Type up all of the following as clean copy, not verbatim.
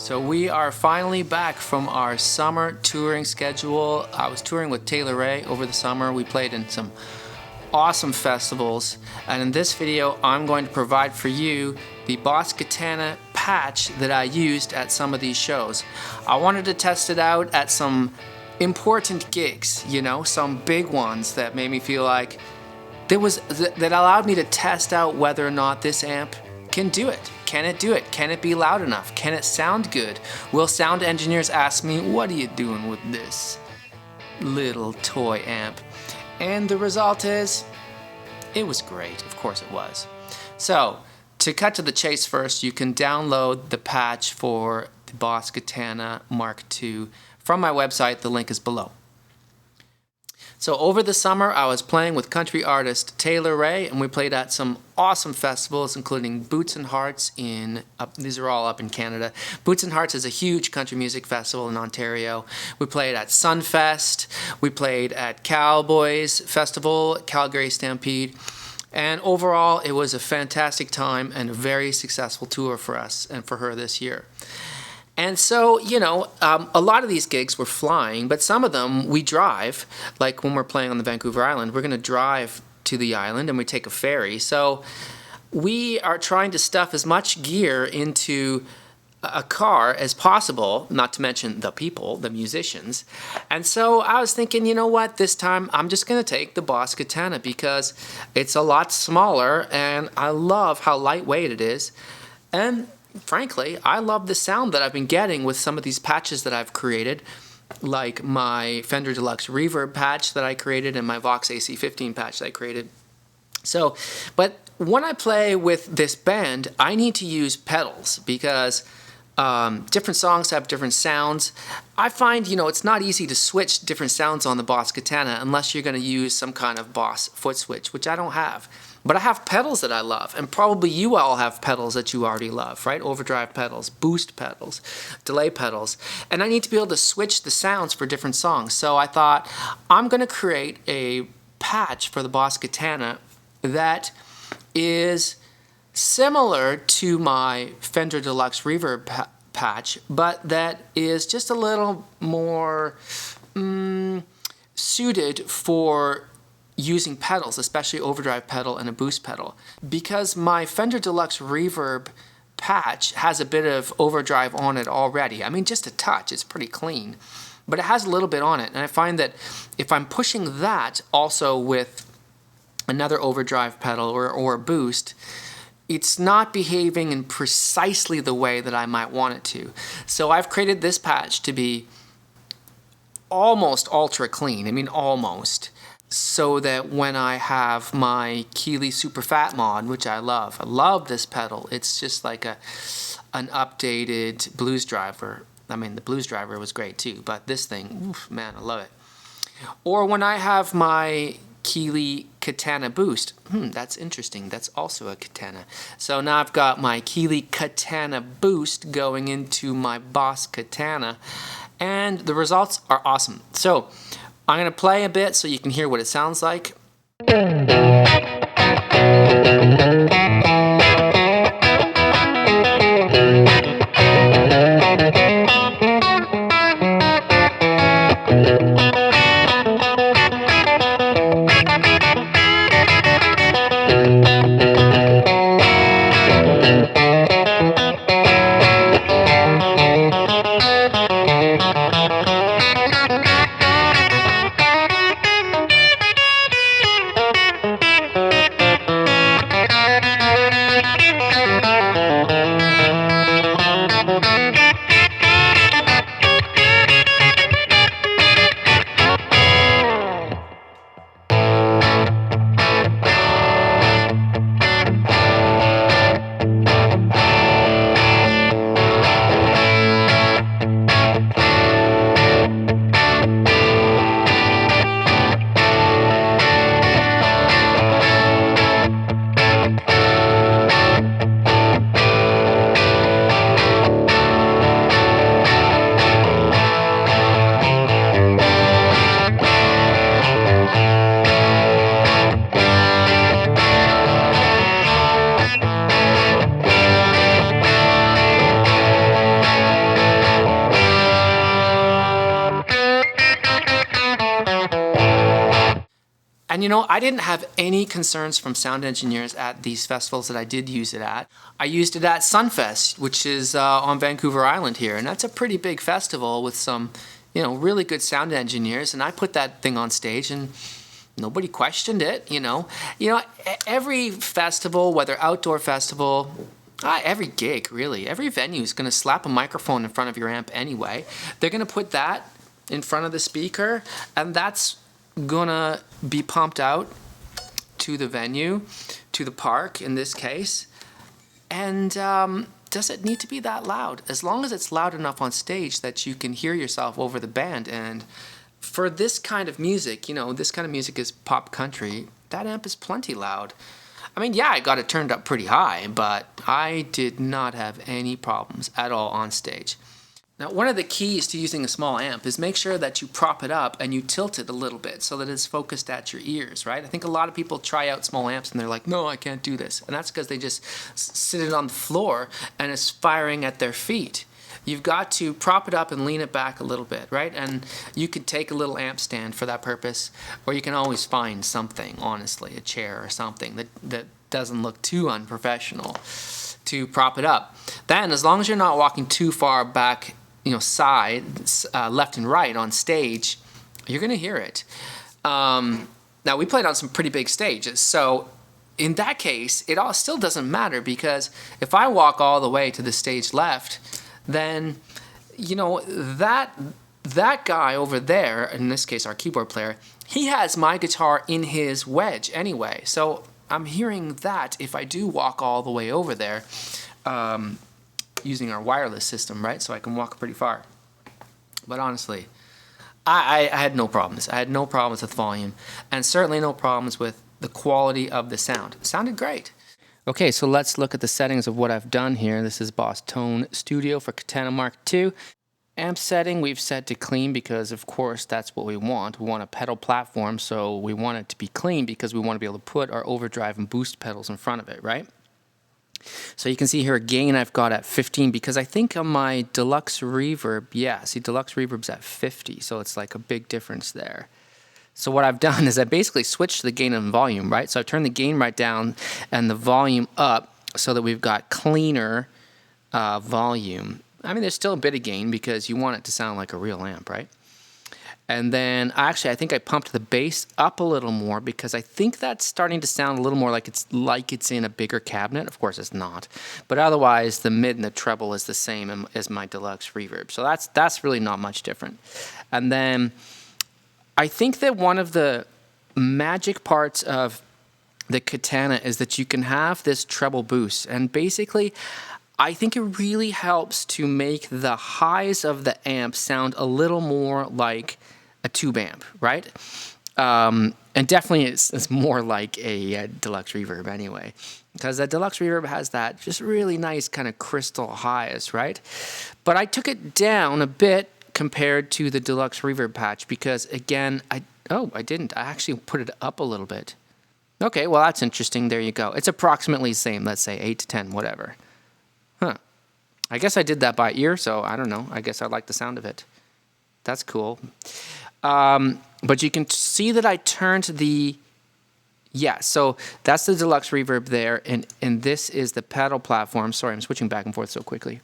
So we are finally back from our summer touring schedule. I was touring with Taylor-Rae over the summer. We played in some awesome festivals, and in this video I'm going to provide for you the Boss Katana patch that I used at some of these shows. I wanted to test it out at some important gigs, you know, some big ones that made me feel like that allowed me to test out whether or not this amp can do it. Can it do it? Can it be loud enough? Can it sound good? Will sound engineers ask me, what are you doing with this little toy amp? And the result is, it was great. Of course it was. So, to cut to the chase first, you can download the patch for the Boss Katana Mark II from my website. The link is below. So over the summer, I was playing with country artist Taylor-Rae, and we played at some awesome festivals, including Boots and Hearts these are all up in Canada. Boots and Hearts is a huge country music festival in Ontario. We played at Sunfest, we played at Cowboys Festival, Calgary Stampede, and overall it was a fantastic time and a very successful tour for us and for her this year. And so, you know, a lot of these gigs were flying, but some of them we drive. Like when we're playing on the Vancouver Island, we're going to drive to the island and we take a ferry. So we are trying to stuff as much gear into a car as possible, not to mention the people, the musicians. And so I was thinking, you know what, this time I'm just going to take the Boss Katana because it's a lot smaller and I love how lightweight it is. And frankly, I love the sound that I've been getting with some of these patches that I've created, like my Fender Deluxe Reverb patch that I created and my Vox AC15 patch that I created. So, but when I play with this band, I need to use pedals because different songs have different sounds. I find, you know, it's not easy to switch different sounds on the Boss Katana unless you're going to use some kind of Boss foot switch, which I don't have. But I have pedals that I love, and probably you all have pedals that you already love, right? Overdrive pedals, boost pedals, delay pedals. And I need to be able to switch the sounds for different songs. So I thought, I'm going to create a patch for the Boss Katana that is similar to my Fender Deluxe Reverb patch, but that is just a little more suited for using pedals, especially overdrive pedal and a boost pedal. Because my Fender Deluxe Reverb patch has a bit of overdrive on it already. I mean, just a touch, it's pretty clean. But it has a little bit on it, and I find that if I'm pushing that also with another overdrive pedal or a boost, it's not behaving in precisely the way that I might want it to. So I've created this patch to be almost ultra clean, I mean almost, so that when I have my Keeley Super Fat mod, which I love this pedal. It's just like an updated Blues Driver. I mean, the Blues Driver was great too, but this thing, oof, man, I love it. Or when I have my Keeley Katana Boost. That's interesting. That's also a Katana. So now I've got my Keeley Katana Boost going into my Boss Katana, and the results are awesome. So I'm going to play a bit so you can hear what it sounds like. And you know, I didn't have any concerns from sound engineers at these festivals that I did use it at. I used it at Sunfest, which is on Vancouver Island here, and that's a pretty big festival with some, you know, really good sound engineers. And I put that thing on stage, and nobody questioned it. You know, every festival, whether outdoor festival, every gig really, every venue is going to slap a microphone in front of your amp anyway. They're going to put that in front of the speaker, and that's gonna be pumped out to the venue, to the park in this case. And does it need to be that loud? As long as it's loud enough on stage that you can hear yourself over the band. And for this kind of music, you know, this kind of music is pop country, that amp is plenty loud. I mean, yeah, I got it turned up pretty high, but I did not have any problems at all on stage. Now, one of the keys to using a small amp is make sure that you prop it up and you tilt it a little bit so that it's focused at your ears, right? I think a lot of people try out small amps and they're like, no, I can't do this. And that's because they just sit it on the floor and it's firing at their feet. You've got to prop it up and lean it back a little bit, right? And you could take a little amp stand for that purpose, or you can always find something, honestly, a chair or something that doesn't look too unprofessional to prop it up. Then, as long as you're not walking too far back, you know, left and right on stage, you're going to hear it. Now, we played on some pretty big stages, so in that case, it all still doesn't matter, because if I walk all the way to the stage left, then, you know, that guy over there, in this case our keyboard player, he has my guitar in his wedge anyway, so I'm hearing that if I do walk all the way over there, using our wireless system, right? So I can walk pretty far. But honestly, I had no problems. I had no problems with volume, and certainly no problems with the quality of the sound. It sounded great. Okay, so let's look at the settings of what I've done here. This is Boss Tone Studio for Katana Mark II. Amp setting we've set to clean because, of course, that's what we want. We want a pedal platform, so we want it to be clean because we want to be able to put our overdrive and boost pedals in front of it, right? So you can see here gain I've got at 15 because I think on my Deluxe Reverb, yeah, see Deluxe Reverb's at 50, so it's like a big difference there. So what I've done is I basically switched the gain and volume, right? So I've turned the gain right down and the volume up so that we've got cleaner volume. I mean, there's still a bit of gain because you want it to sound like a real amp, right? And then actually I think I pumped the bass up a little more because I think that's starting to sound a little more like it's in a bigger cabinet. Of course it's not. But otherwise the mid and the treble is the same as my Deluxe Reverb. So that's really not much different. And then I think that one of the magic parts of the Katana is that you can have this treble boost. And basically I think it really helps to make the highs of the amp sound a little more like a tube amp, right? And definitely it's more like a Deluxe Reverb anyway, because that Deluxe Reverb has that just really nice kind of crystal highs, right? But I took it down a bit compared to the Deluxe Reverb patch because, again, I didn't. I actually put it up a little bit. Okay, well, that's interesting. There you go. It's approximately the same, let's say 8 to 10, whatever. Huh. I guess I did that by ear, so I don't know. I guess I like the sound of it. That's cool. But you can see that I turned the... Yeah, so that's the Deluxe Reverb there, and this is the pedal platform. Sorry, I'm switching back and forth so quickly.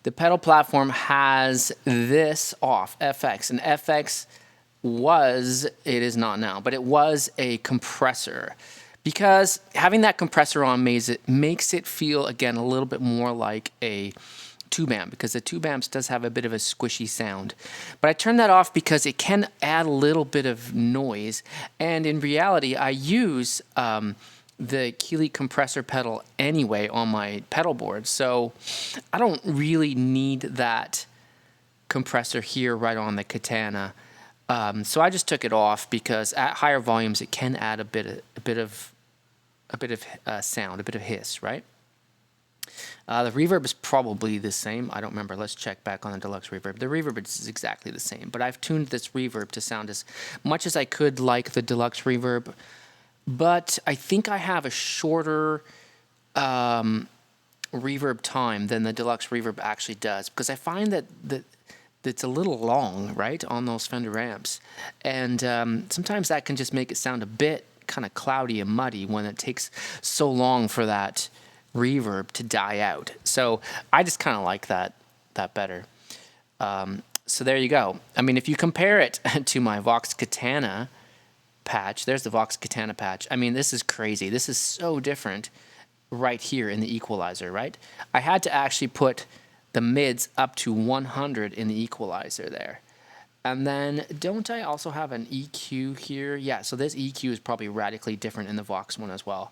The pedal platform has this off, FX, and FX it is not now, but it was a compressor. Because having that compressor on makes it feel, again, a little bit more like a tube amp, because the tube amps does have a bit of a squishy sound. But I turned that off because it can add a little bit of noise, and in reality, I use the Keeley compressor pedal anyway on my pedal board, so I don't really need that compressor here right on the Katana. So I just took it off because at higher volumes it can add a bit of sound, a bit of hiss, right? The reverb is probably the same. I don't remember. Let's check back on the Deluxe Reverb. The reverb is exactly the same, but I've tuned this reverb to sound as much as I could like the Deluxe Reverb, but I think I have a shorter reverb time than the Deluxe Reverb actually does, because I find that it's a little long, right, on those Fender amps. And sometimes that can just make it sound a bit kind of cloudy and muddy when it takes so long for that reverb to die out. So I just kind of like that better. So there you go. I mean, if you compare it to my Vox Katana patch, there's the Vox Katana patch. I mean, this is crazy. This is so different right here in the equalizer, right? I had to actually put the mids up to 100 in the equalizer there. And then, don't I also have an EQ here? Yeah, so this EQ is probably radically different in the Vox one as well.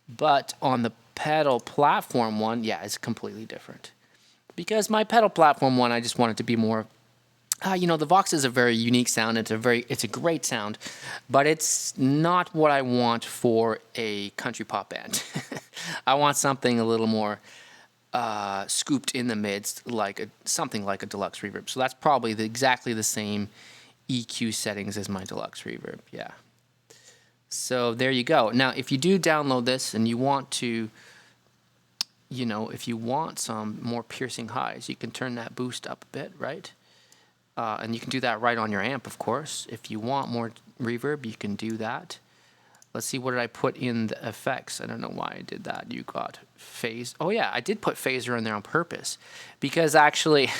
But on the pedal platform one, yeah, it's completely different. Because my pedal platform one, I just want it to be more, you know, the Vox is a very unique sound. It's a great sound, but it's not what I want for a country pop band. I want something a little more scooped in the mids, like something like a Deluxe Reverb. So that's probably exactly the same EQ settings as my Deluxe Reverb. Yeah. So there you go. Now, if you do download this and you want to, you know, if you want some more piercing highs, you can turn that boost up a bit, right? And you can do that right on your amp, of course. If you want more reverb, you can do that. Let's see, what did I put in the effects? I don't know why I did that. You got phase. Oh yeah, I did put phaser in there on purpose. Because actually,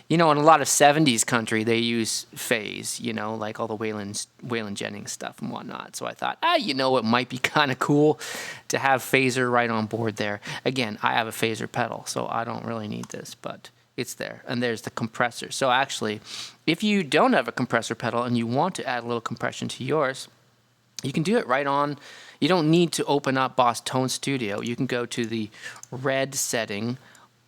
you know, in a lot of 70s country, they use phase, you know, like all the Waylon Jennings stuff and whatnot. So I thought, you know, it might be kind of cool to have phaser right on board there. Again, I have a phaser pedal, so I don't really need this, but it's there. And there's the compressor. So actually, if you don't have a compressor pedal and you want to add a little compression to yours, you can do it right on. You don't need to open up Boss Tone Studio. You can go to the red setting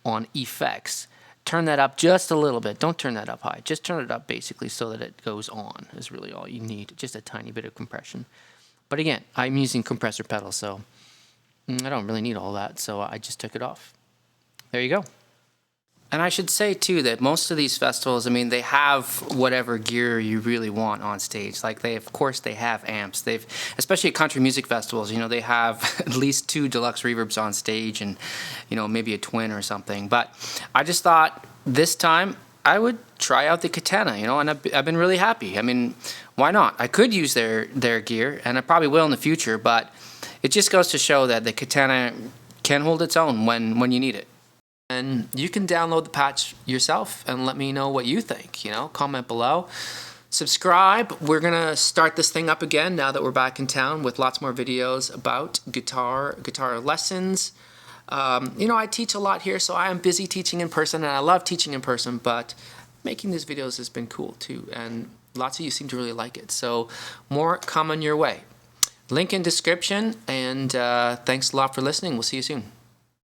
on effects. Turn that up just a little bit. Don't turn that up high. Just turn it up basically so that it goes on is really all you need. Just a tiny bit of compression. But again, I'm using compressor pedal, so I don't really need all that. So I just took it off. There you go. And I should say, too, that most of these festivals, I mean, they have whatever gear you really want on stage. Like, of course, they have amps. Especially at country music festivals, you know, they have at least 2 Deluxe Reverbs on stage and, you know, maybe a twin or something. But I just thought this time I would try out the Katana, you know, and I've been really happy. I mean, why not? I could use their gear, and I probably will in the future, but it just goes to show that the Katana can hold its own when you need it. And you can download the patch yourself and let me know what you think, you know, comment below. Subscribe. We're going to start this thing up again now that we're back in town with lots more videos about guitar lessons. You know, I teach a lot here, so I am busy teaching in person, and I love teaching in person, but making these videos has been cool too, and lots of you seem to really like it. So more coming your way. Link in description, and thanks a lot for listening. We'll see you soon.